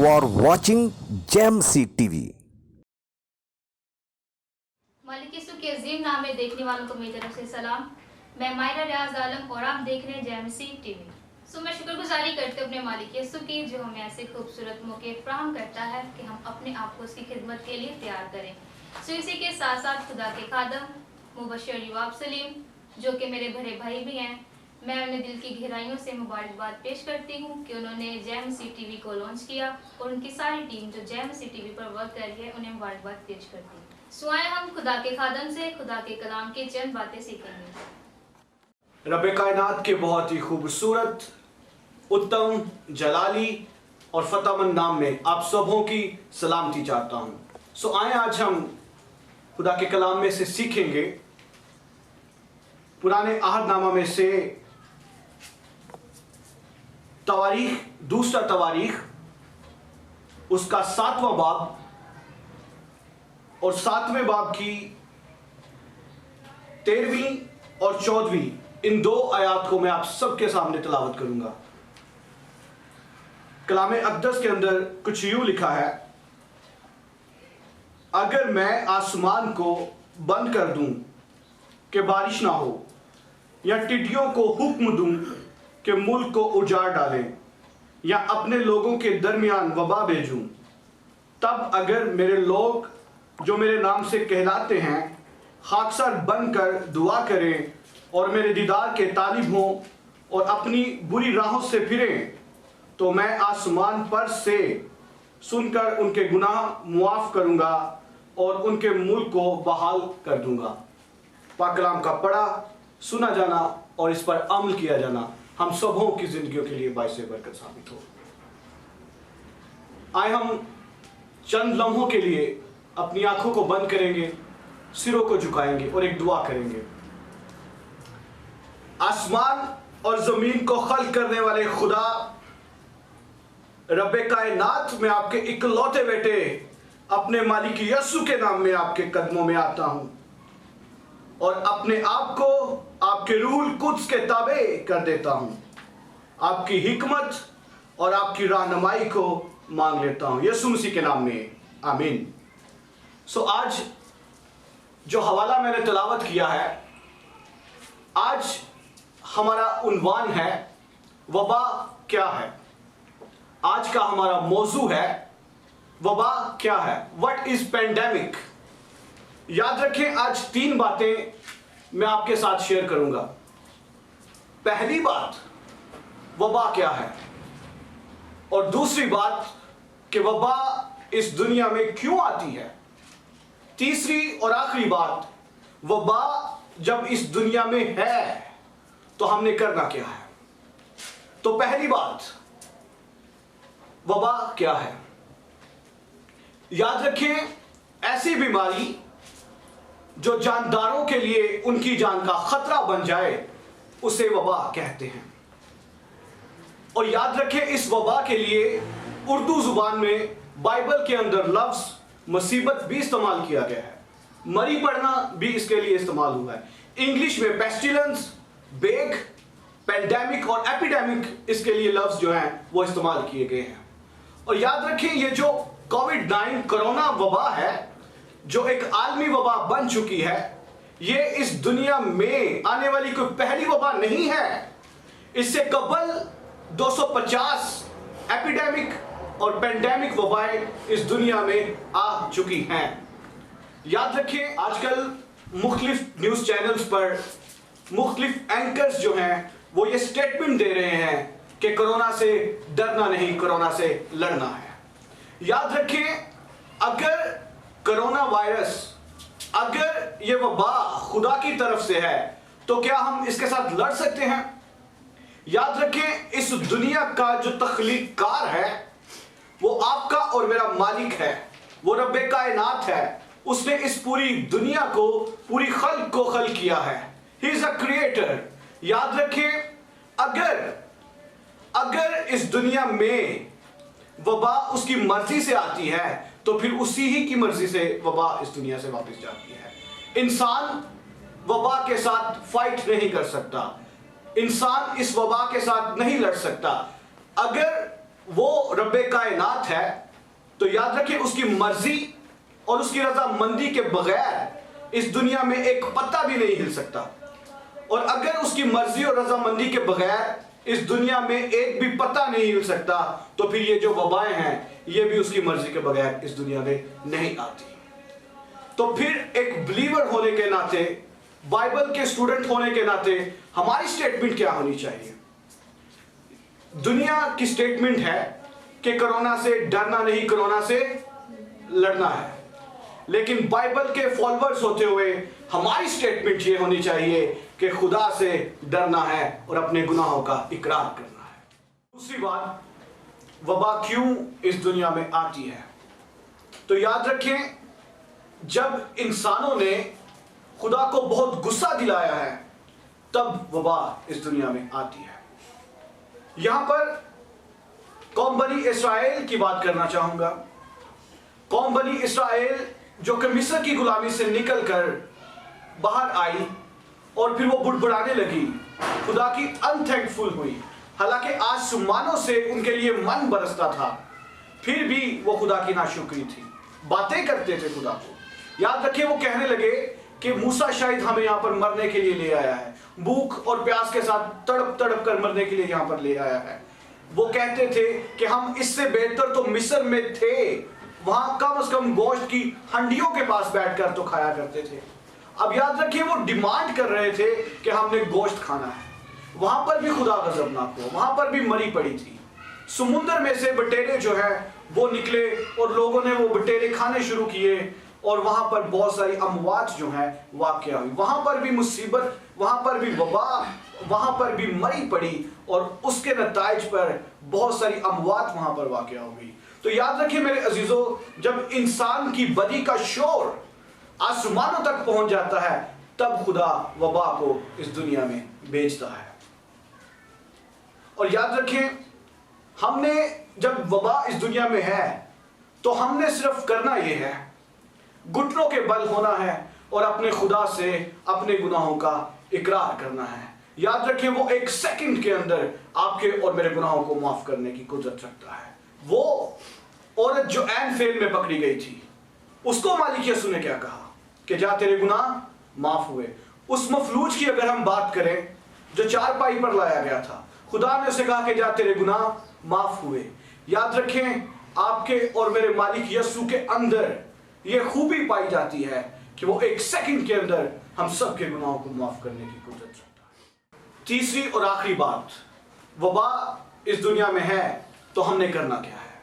You are watching JMC TV. मालिक यसु के अजीम नाम में देखने वालों को मेरी तरफ से सलाम। मैं मायरा रियाज आलम और आप देख रहे हैं JMC TV। मैं शुक्रगुजारी करते अपने मालिक यसु की जो हमें ऐसे खूबसूरत मौके फराहम करता है कि हम अपने आप को उसकी खिदमत के लिए तैयार करें। इसी के साथ साथ खुदा के खादम मुबशर युवाब सलीम जो कि मेरे भरे भाई भी हैं, मैं उन्हें दिल की गहराइयों से मुबारकबाद पेश करती हूँ कि उन्होंने JMC TV को लॉन्च किया और उनकी सारी टीम जो JMC TV पर वर्क कर रही है उन्हें मुबारकबाद पेश करती हूँ। आए हम खुदा के खादम से खुदा के कलाम की चंद बातें सीखेंगे। रब्बे कायनात के बहुत ही खूबसूरत, उत्तम, जलाली और फतेहमंद नाम में आप सबों की सलामती चाहता हूँ। आए आज हम खुदा के कलाम में से सीखेंगे पुराने अहदनामा में से तवारीख, दूसरा तवारीख उसका 7वां बाब और 7वें बाब की 13वीं और 14वीं इन दो आयात को मैं आप सबके सामने तिलावत करूंगा। कलामे अक़दस के अंदर कुछ यूं लिखा है, अगर मैं आसमान को बंद कर दूं कि बारिश ना हो या टिड्डियों को हुक्म दूं कि मुल्क को उजाड़ डालें या अपने लोगों के दरमियान वबा भेजूं, तब अगर मेरे लोग जो मेरे नाम से कहलाते हैं खाकसर बनकर दुआ करें और मेरे दीदार के तालिब हों और अपनी बुरी राहों से फिरें, तो मैं आसमान पर से सुनकर उनके गुनाह मुआफ करूंगा और उनके मुल्क को बहाल कर दूंगा। पाक कलाम का पढ़ा, सुना जाना और इस पर अमल किया जाना हम सबों की जिंदगियों के लिए बाइस बरकत साबित हो। आए हम चंद लम्हों के लिए अपनी आंखों को बंद करेंगे, सिरों को झुकाएंगे और एक दुआ करेंगे। आसमान और जमीन को खल्क करने वाले खुदा रब्बे कायनात में आपके इकलौते बेटे अपने मालिक यसु के नाम में आपके कदमों में आता हूं और अपने आप को आपके रूहुल कुद्स के ताबे कर देता हूं। आपकी हिकमत और आपकी रहनुमाई को मांग लेता हूं यसु मसीह के नाम में, आमीन। आज जो हवाला मैंने तिलावत किया है, आज हमारा उन्वान है वबा क्या है। आज का हमारा मौजू है वबा क्या है, व्हाट इज पेंडेमिक। याद रखें, आज 3 बातें मैं आपके साथ शेयर करूंगा। पहली बात वबा क्या है, और दूसरी बात कि वबा इस दुनिया में क्यों आती है। तीसरी और आखिरी बात, वबा जब इस दुनिया में है तो हमने करना क्या है। तो पहली बात, वबा क्या है। याद रखें, ऐसी बीमारी जो जानदारों के लिए उनकी जान का खतरा बन जाए उसे वबा कहते हैं। और याद रखें, इस वबा के लिए उर्दू जुबान में बाइबल के अंदर लफ्ज मुसीबत भी इस्तेमाल किया गया है, मरी पड़ना भी इसके लिए इस्तेमाल हुआ है। इंग्लिश में पेस्टिलेंस, बेग, पेंडेमिक और एपिडेमिक इसके लिए लफ्ज जो हैं वो इस्तेमाल किए गए हैं। और याद रखें, ये जो कोविड-19 कोरोना वबा है, जो एक आलमी वबा बन चुकी है, ये इस दुनिया में आने वाली कोई पहली वबा नहीं है। इससे कबल 250 एपिडेमिक और पेंडेमिक वबाएं इस दुनिया में आ चुकी हैं। याद रखें, आजकल मुख्तलिफ न्यूज़ चैनल्स पर मुख्तलिफ एंकर्स जो हैं वो ये स्टेटमेंट दे रहे हैं कि कोरोना से डरना नहीं, कोरोना से लड़ना है। याद रखें, अगर कोरोना वायरस, अगर ये वबा खुदा की तरफ से है तो क्या हम इसके साथ लड़ सकते हैं। याद रखें, इस दुनिया का जो तख्लीककार है वो आपका और मेरा मालिक है, वो रब्बे कायनात है। उसने इस पूरी दुनिया को, पूरी खल्क को खल्क किया है। He is a creator. याद रखें, अगर इस दुनिया में वबा उसकी मर्जी से आती है तो फिर उसी ही की मर्जी से वबा इस दुनिया से वापस जाती है। इंसान वबा के साथ फाइट नहीं कर सकता, इंसान इस वबा के साथ नहीं लड़ सकता। अगर वो रब्बे कायनात है, तो याद रखें उसकी मर्जी और उसकी रजामंदी के बगैर इस दुनिया में एक पत्ता भी नहीं हिल सकता। और अगर उसकी मर्जी और रजामंदी के बगैर इस दुनिया में एक भी पत्ता नहीं हिल सकता, तो फिर ये जो वबाएं हैं ये भी उसकी मर्जी के बगैर इस दुनिया में नहीं आती। तो फिर एक बिलीवर होने के नाते, बाइबल के स्टूडेंट होने के नाते हमारी स्टेटमेंट क्या होनी चाहिए? दुनिया की स्टेटमेंट है कि कोरोना से डरना नहीं, कोरोना से लड़ना है। लेकिन बाइबल के फॉलोअर्स होते हुए हमारी स्टेटमेंट ये होनी चाहिए कि खुदा से डरना है और अपने गुनाहों का इकरार करना है। दूसरी बात, वबा क्यों इस दुनिया में आती है? तो याद रखें, जब इंसानों ने खुदा को बहुत गुस्सा दिलाया है तब वबा इस दुनिया में आती है। यहां पर कौम बनी इस्राएल की बात करना चाहूंगा। कौम बनी इस्राएल जो कि मिस्र की गुलामी से निकलकर बाहर आई और फिर वो बुड़बुड़ाने लगी, खुदा की अनथैंकफुल हुई। हालांकि आसमानों से उनके लिए मन बरसता था, फिर भी वो खुदा की नाशुक्री थी, बातें करते थे खुदा को। याद रखिए, वो कहने लगे कि मूसा शायद हमें यहाँ पर मरने के लिए ले आया है, भूख और प्यास के साथ तड़प तड़प कर मरने के लिए यहाँ पर ले आया है। वो कहते थे कि हम इससे बेहतर तो मिस्र में थे, वहां कम से कम गोश्त की हंडियों के पास बैठकर तो खाया करते थे। अब याद रखिए, वो डिमांड कर रहे थे कि हमने गोश्त खाना है। वहां पर भी खुदा गजबनाक हुआ, वहां पर भी मरी पड़ी थी। समुद्र में से बटेरे जो है वो निकले और लोगों ने वो बटेरे खाने शुरू किए और वहां पर बहुत सारी अमवात जो है वाक़या हुई। वहां पर भी मुसीबत, वहां पर भी वबा, वहां पर भी मरी पड़ी और उसके नताइज पर बहुत सारी अमवात वहां पर वाक़या हो गई। तो याद रखिए मेरे अजीजों, जब इंसान की बदी का शोर आसमानों तक पहुंच जाता है तब खुदा वबा को इस दुनिया में भेजता है। और याद रखें, हमने जब वबा इस दुनिया में है तो हमने सिर्फ करना यह है, घुटनों के बल होना है और अपने खुदा से अपने गुनाहों का इकरार करना है। याद रखें, वो एक सेकंड के अंदर आपके और मेरे गुनाहों को माफ करने की कुदरत रखता है। वो औरत जो ऐन फेल में पकड़ी गई थी, उसको मालिक यीशु ने क्या कहा कि जा तेरे गुनाह माफ हुए। उस मफलूज की अगर हम बात करें जो चारपाई पर लाया गया था, खुदा ने उसे कहा कि जा तेरे गुनाह माफ हुए। याद रखें, आपके और मेरे मालिक यीशु के अंदर यह खूबी पाई जाती है कि वो एक सेकंड के अंदर हम सब के गुनाहों को माफ करने की कुदरत रखता है। तीसरी और आखिरी बात, वबा इस दुनिया में है तो हमने करना क्या है?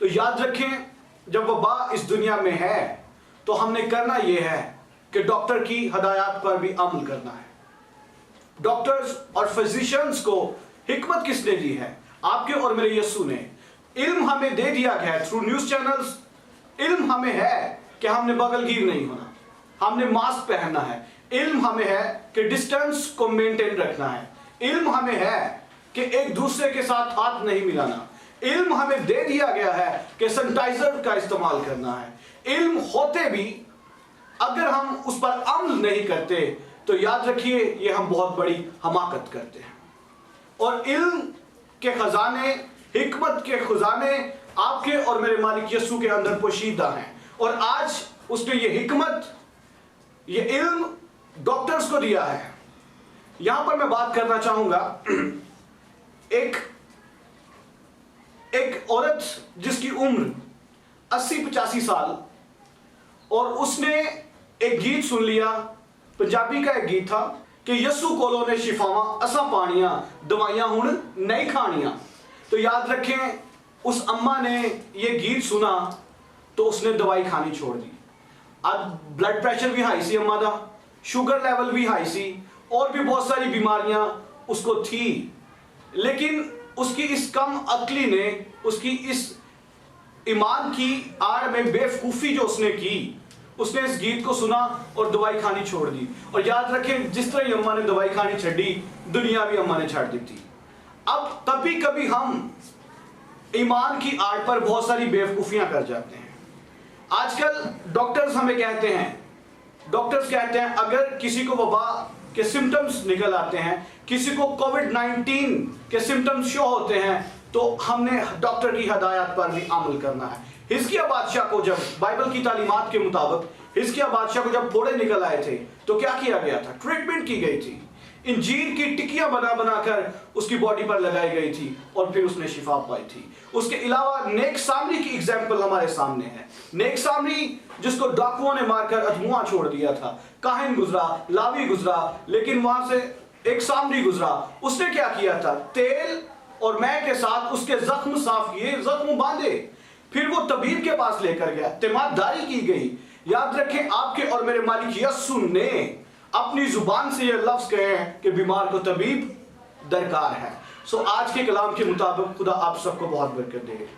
तो याद रखें, जब वबा इस दुनिया में है तो हमने करना यह है कि डॉक्टर की हदायत पर भी अमल करना है। डॉक्टर्स और फिजिशियंस को हिकमत किसने दी है? आपके और मेरे यीशु ने। इल्म हमें दे दिया गया है थ्रू न्यूज चैनल्स। इल्म हमें है कि हमने बगलगीर नहीं होना, हमने मास्क पहनना है। इल्म हमें है कि डिस्टेंस को मेंटेन रखना है। इल्म हमें है कि एक दूसरे के साथ हाथ नहीं मिलाना। इल्म हमें दे दिया गया है कि सैनिटाइजर का इस्तेमाल करना है। इल्म होते भी अगर हम उस पर अमल नहीं करते तो याद रखिए ये हम बहुत बड़ी हमाकत करते हैं। और इल्म के खजाने, हिकमत के खजाने आपके और मेरे मालिक यीशु के अंदर पोशीदा हैं। और आज उसने ये हिकमत, ये इल्म डॉक्टर्स को दिया है। यहां पर मैं बात करना चाहूंगा, एक औरत जिसकी उम्र 80-85 साल, और उसने एक गीत सुन लिया, पंजाबी का एक गीत था कि यसू कोलों ने शिफावां असा पानियां, दवाइयां हुण नहीं खानियां। तो याद रखें, उस अम्मा ने ये गीत सुना तो उसने दवाई खानी छोड़ दी। अब ब्लड प्रेशर भी हाई सी अम्मा का, शुगर लेवल भी हाई सी, और भी बहुत सारी बीमारियां उसको थी। लेकिन उसकी इस कम अक्ली ने, उसकी इस ईमान की आड़ में बेवकूफ़ी जो उसने की, उसने इस गीत को सुना और दवाई खानी छोड़ दी। और याद रखें, जिस तरह अम्मा ने दवाई खानी छड़ी, दुनिया भी अम्मा ने छाड़ दी थी। अब कभी कभी हम ईमान की आड़ पर बहुत सारी बेवकूफ़ियां कर जाते हैं। आजकल डॉक्टर्स हमें कहते हैं अगर किसी को वबा के सिम्टम्स निकल आते हैं, किसी को कोविड-19 के सिम्टम्स शो होते हैं, तो हमने डॉक्टर की हदायत पर भी अमल करना है। हिजकिय्याह बादशाह को जब बाइबल की तालीमात के मुताबिक हिजकिय्याह बादशाह को जब फोड़े निकल आए थे तो क्या किया गया था? ट्रीटमेंट की गई थी, इंजीर की टिकियां बना बनाकर उसकी बॉडी पर लगाई गई थी और फिर उसने शिफा पाई थी। उसके अलावा नेक सामरी की एग्जाम्पल हमारे सामने है। नेक सामरी जिसको डाकुओं ने मारकर अधमुआ छोड़ दिया था, काहिन गुजरा, लावी गुजरा, लेकिन वहां से एक सामरी गुजरा। उसने क्या किया था? तेल और मैं के साथ उसके जख्म साफ किए, जख्म बांधे, फिर वो तबीब के पास लेकर गया, तिमारदारी की गई। याद रखें, आपके और मेरे मालिक यस्सु ने अपनी जुबान से ये लफ्ज कहे हैं कि बीमार को तबीब दरकार है। सो आज के कलाम के मुताबिक खुदा आप सबको बहुत बरकत दे।